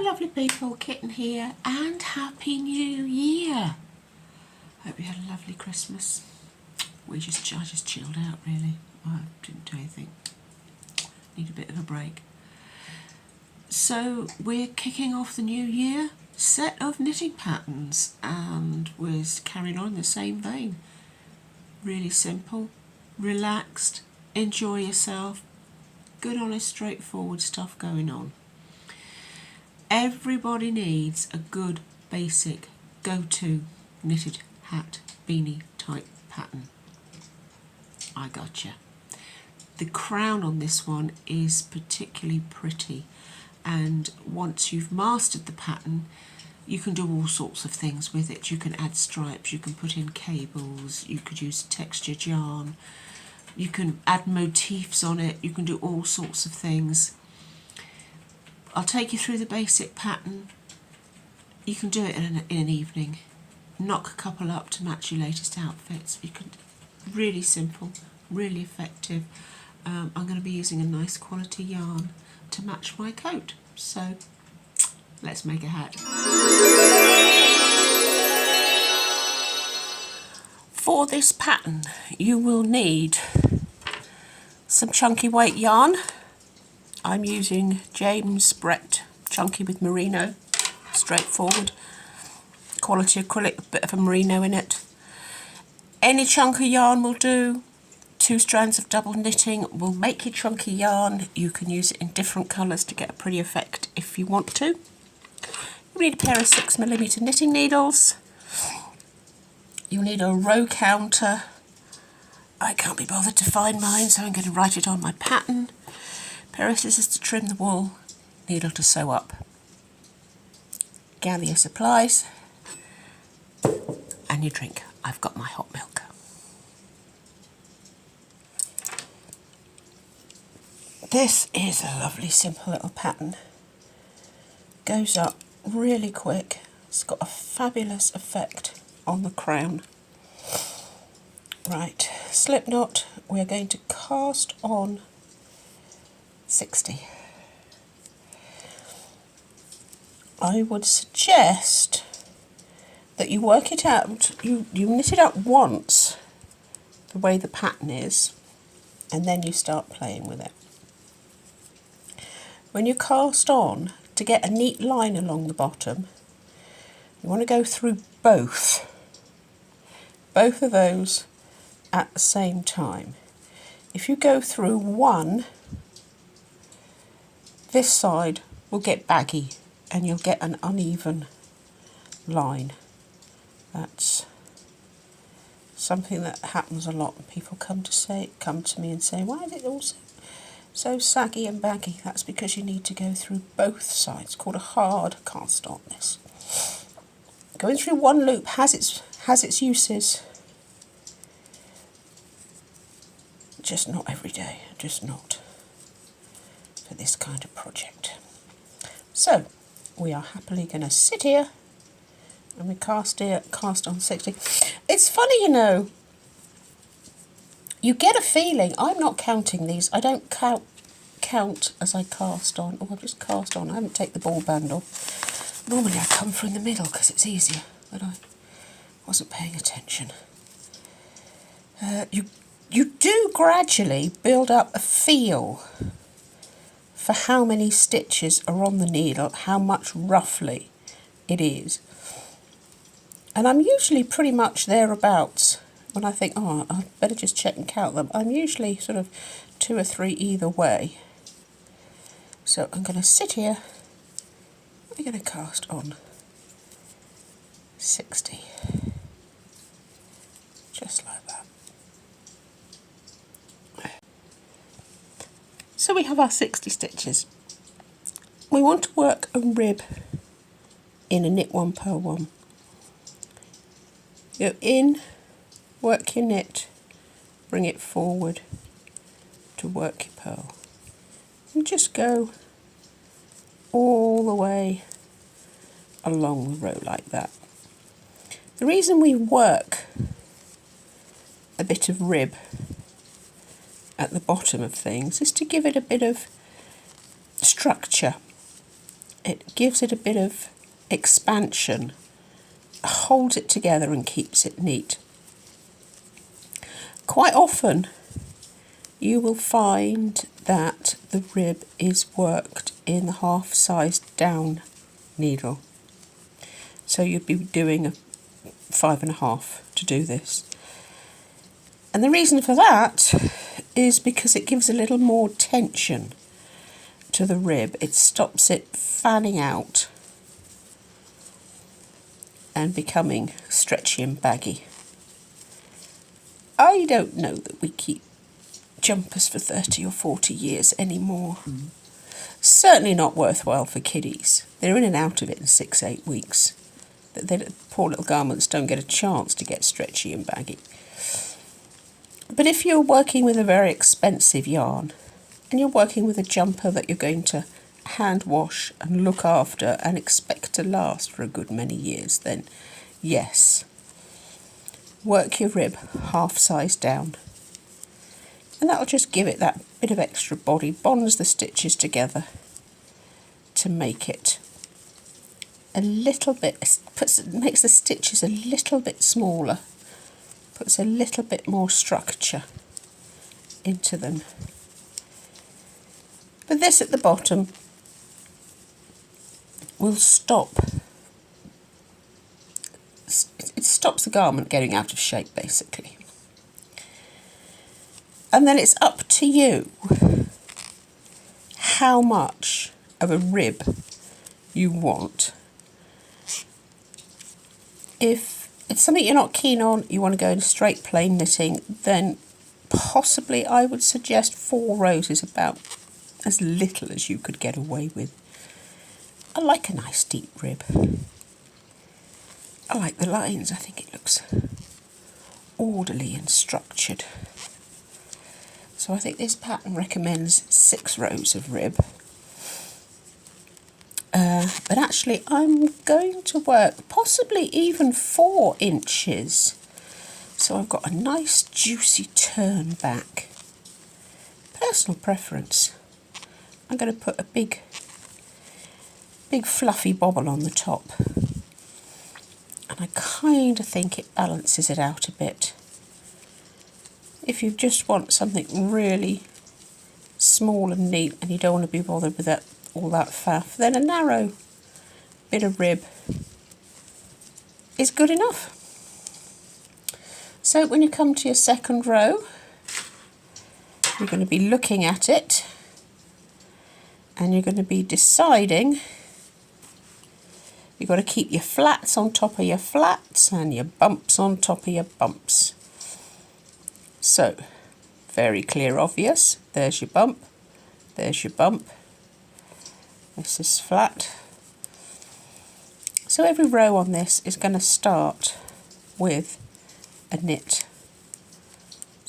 Hello lovely people, Kitten here, and Happy New Year! Hope you had a lovely Christmas. I just chilled out really. I didn't do anything. Need a bit of a break. So we're kicking off the new year set of knitting patterns, and we're carrying on in the same vein. Really simple, relaxed, enjoy yourself, good honest straightforward stuff going on. Everybody needs a good basic go-to knitted hat beanie type pattern. I gotcha. The crown on this one is particularly pretty, and once you've mastered the pattern you can do all sorts of things with it. You can add stripes, you can put in cables, you could use textured yarn, you can add motifs on it, you can do all sorts of things. I'll take you through the basic pattern. You can do it in an evening. Knock a couple up to match your latest outfits. You can, really simple, really effective. I'm going to be using a nice quality yarn to match my coat. So let's make a hat. For this pattern you will need some chunky weight yarn. I'm using James Brett Chunky with Merino, straightforward, quality acrylic, a bit of a merino in it. Any chunk of yarn will do. 2 strands of double knitting will make your chunky yarn. You can use it in different colours to get a pretty effect if you want to. You need a pair of 6mm knitting needles. You'll need a row counter. I can't be bothered to find mine, so I'm going to write it on my pattern. Pair of scissors to trim the wool, needle to sew up. Gather your supplies and your drink. I've got my hot milk. This is a lovely simple little pattern. Goes up really quick. It's got a fabulous effect on the crown. Right, slip knot. We're going to cast on 60. I would suggest that you work it out, you knit it up once the way the pattern is, and then you start playing with it. When you cast on, to get a neat line along the bottom, you want to go through both of those at the same time. If you go through one, this side will get baggy and you'll get an uneven line. That's something that happens a lot. People come to me and say, why is it all so saggy and baggy? That's because you need to go through both sides. It's called a hard cast on this. Going through one loop has its uses. Just not every day, just not for this kind of project. So we are happily going to sit here and we cast on 60. It's funny, you know, you get a feeling. I'm not counting these. I don't count as I cast on. Oh, I've just cast on. I haven't taken the ball band off. Normally I come from the middle because it's easier, but I wasn't paying attention. You do gradually build up a feel for how many stitches are on the needle, how much roughly it is. And I'm usually pretty much thereabouts when I think, oh, I'd better just check and count them. I'm usually sort of 2 or 3 either way. So I'm going to sit here, I'm going to cast on 60. Just like that. So we have our 60 stitches. We want to work a rib in a knit 1, purl 1. Go in, work your knit, bring it forward to work your purl. And just go all the way along the row like that. The reason we work a bit of rib at the bottom of things is to give it a bit of structure it gives it a bit of expansion, holds it together and keeps it neat. Quite often you will find that the rib is worked in the half-sized down needle. So you'd be doing a 5.5 to do this. And the reason for that is because it gives a little more tension to the rib. It stops it fanning out and becoming stretchy and baggy. I don't know that we keep jumpers for 30 or 40 years anymore. Certainly not worthwhile for kiddies. They're in and out of it in 6-8 weeks. The poor little garments don't get a chance to get stretchy and baggy. But if you're working with a very expensive yarn and you're working with a jumper that you're going to hand wash and look after and expect to last for a good many years, then yes, work your rib half size down. And that'll just give it that bit of extra body, bonds the stitches together to make it a little bit, makes the stitches a little bit smaller, puts a little bit more structure into them. But this at the bottom will stop, it stops the garment getting out of shape basically. And then it's up to you how much of a rib you want. If it's something you're not keen on, you want to go in straight plain knitting, then possibly I would suggest 4 rows is about as little as you could get away with. I like a nice deep rib. I like the lines, I think it looks orderly and structured. So I think this pattern recommends 6 rows of rib. But actually I'm going to work possibly even 4 inches. So I've got a nice juicy turn back. Personal preference. I'm going to put a big fluffy bobble on the top. And I kind of think it balances it out a bit. If you just want something really small and neat and you don't want to be bothered with that all that faff, then a narrow bit of rib is good enough. So when you come to your second row, you're going to be looking at it and you're going to be deciding. You've got to keep your flats on top of your flats and your bumps on top of your bumps. So, very clear, obvious. There's your bump, there's your bump. This is flat. So every row on this is going to start with a knit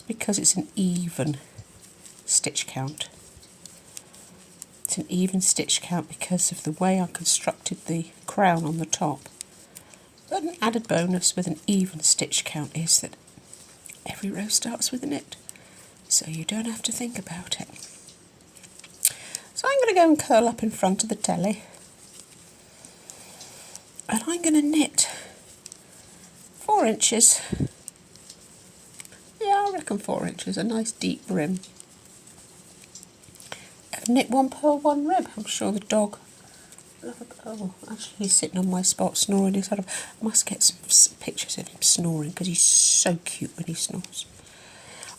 because it's an even stitch count. It's an even stitch count because of the way I constructed the crown on the top. But an added bonus with an even stitch count is that every row starts with a knit, so you don't have to think about it. So I'm going to go and curl up in front of the telly and I'm going to knit 4 inches. Yeah, I reckon 4 inches, a nice deep rim. I've knit 1 purl, 1 rib. I'm sure the dog... Oh, actually he's sitting on my spot snoring his head off. I must get some pictures of him snoring because he's so cute when he snores.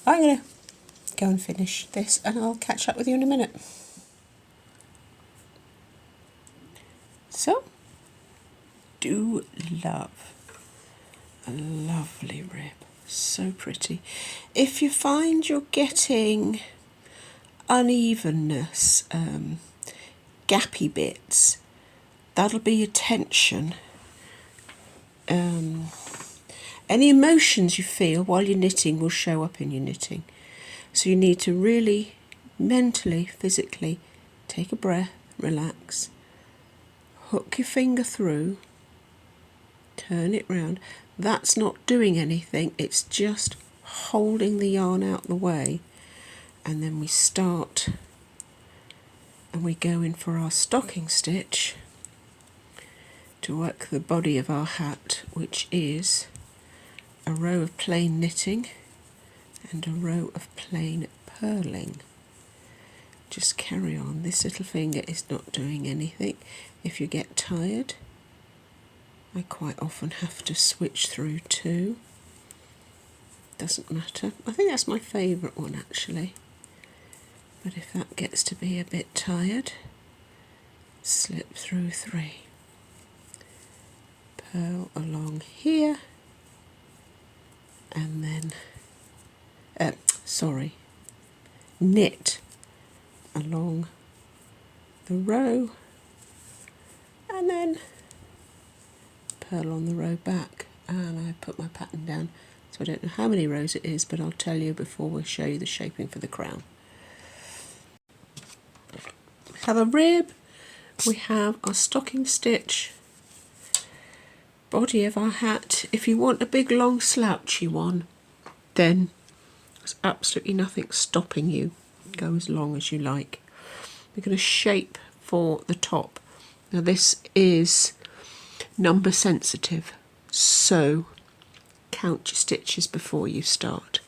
I'm going to go and finish this and I'll catch up with you in a minute. So, do love a lovely rib. So pretty. If you find you're getting unevenness, gappy bits, that'll be your tension. Any emotions you feel while you're knitting will show up in your knitting. So you need to really mentally, physically take a breath, relax, hook your finger through, turn it round. That's not doing anything, it's just holding the yarn out the way. And then we start and we go in for our stocking stitch. to work the body of our hat, which is a row of plain knitting and a row of plain purling. Just carry on. This little finger is not doing anything. If you get tired, I quite often have to switch through two. Doesn't matter. I think that's my favourite one actually. But if that gets to be a bit tired, slip through three. Purl along here, and then, knit along the row, and then purl on the row back. And I put my pattern down, so I don't know how many rows it is, but I'll tell you before we show you the shaping for the crown. We have a rib, we have our stocking stitch, body of our hat. If you want a big long slouchy one, then there's absolutely nothing stopping you. Go as long as you like. We're going to shape for the top. Now this is number sensitive, so count your stitches before you start.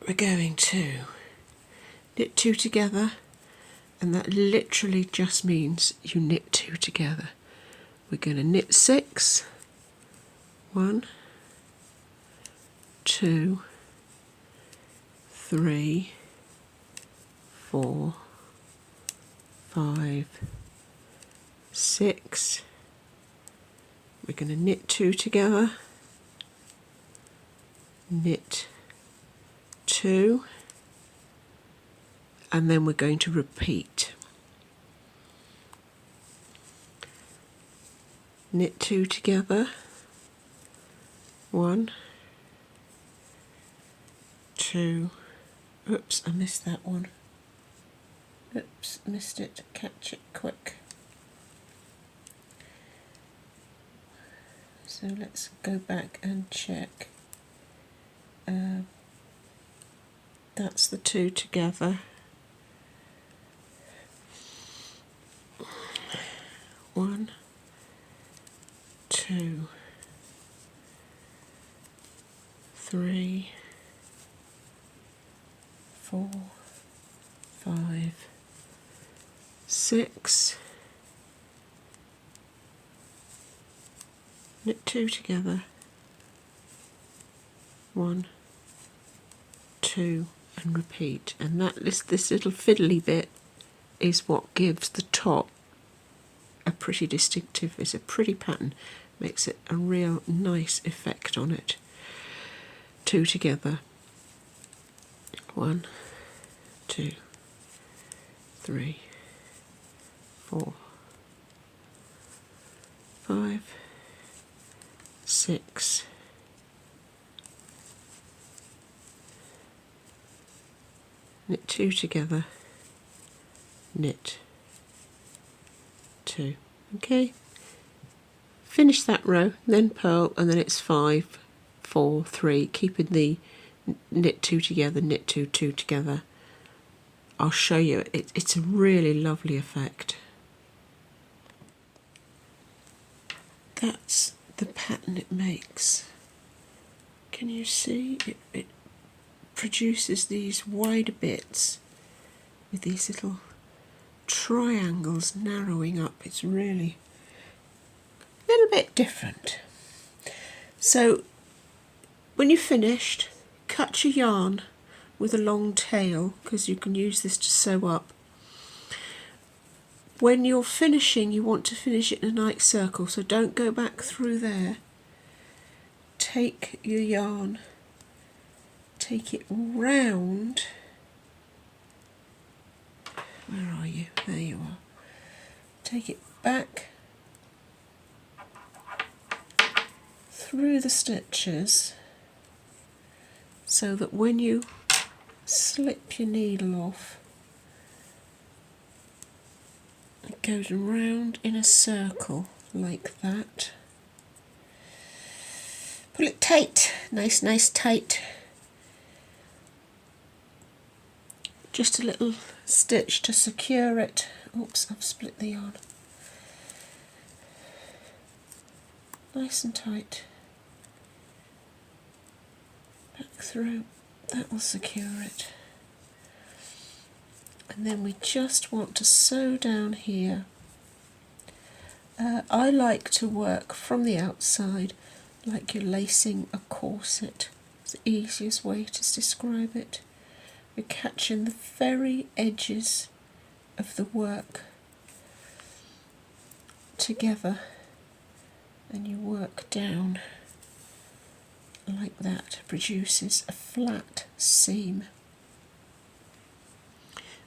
We're going to knit two together, and that literally just means you knit two together. We're going to knit 6, 1, 2, 3, 4, 5, 6. We're going to knit 2 together, knit 2, and then we're going to repeat. Knit 2 together, 1, 2, oops, I missed that one. Oops, missed it, catch it quick. So let's go back and check. That's the 2 together. 1, 2, 3, 4, 5, 6. Knit 2 together. 1, 2, and repeat. And this little fiddly bit is what gives the top a pretty distinctive, it's a pretty pattern, makes it a real nice effect on it. 2 together. 1, 2, 3, 4, 5, 6, knit 2 together, knit 2. Okay, finish that row, then purl, and then it's 5, 4, 3, keeping the knit 2 together, knit 2, 2 together. I'll show you, it's a really lovely effect. That's the pattern it makes. Can you see? It produces these wider bits with these little triangles narrowing up. It's really a little bit different. So when you're finished, cut your yarn with a long tail, because you can use this to sew up. When you're finishing, you want to finish it in a nice circle, so don't go back through there. Take your yarn, take it round. Where are you? There you are. Take it back through the stitches, so that when you slip your needle off, it goes round in a circle like that. Pull it tight, nice tight. Just a little stitch to secure it. Oops, I've split the yarn. nice and tight. Back through, that will secure it. And then we just want to sew down here. I like to work from the outside like you're lacing a corset. It's the easiest way to describe it. We're catching the very edges of the work together and you work down like that. It produces a flat seam.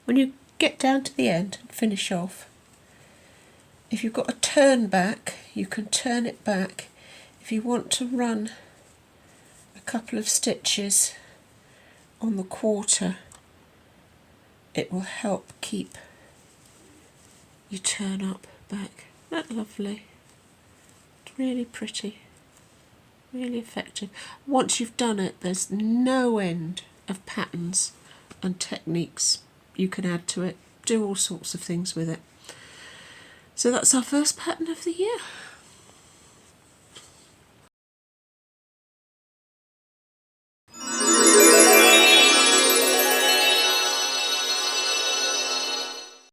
When you get down to the end and finish off, if you've got a turn back, you can turn it back. If you want to run a couple of stitches on the quarter, it will help keep your turn up back. Isn't that lovely? It's really pretty, really effective. Once you've done it, there's no end of patterns and techniques you can add to it. Do all sorts of things with it. So that's our first pattern of the year.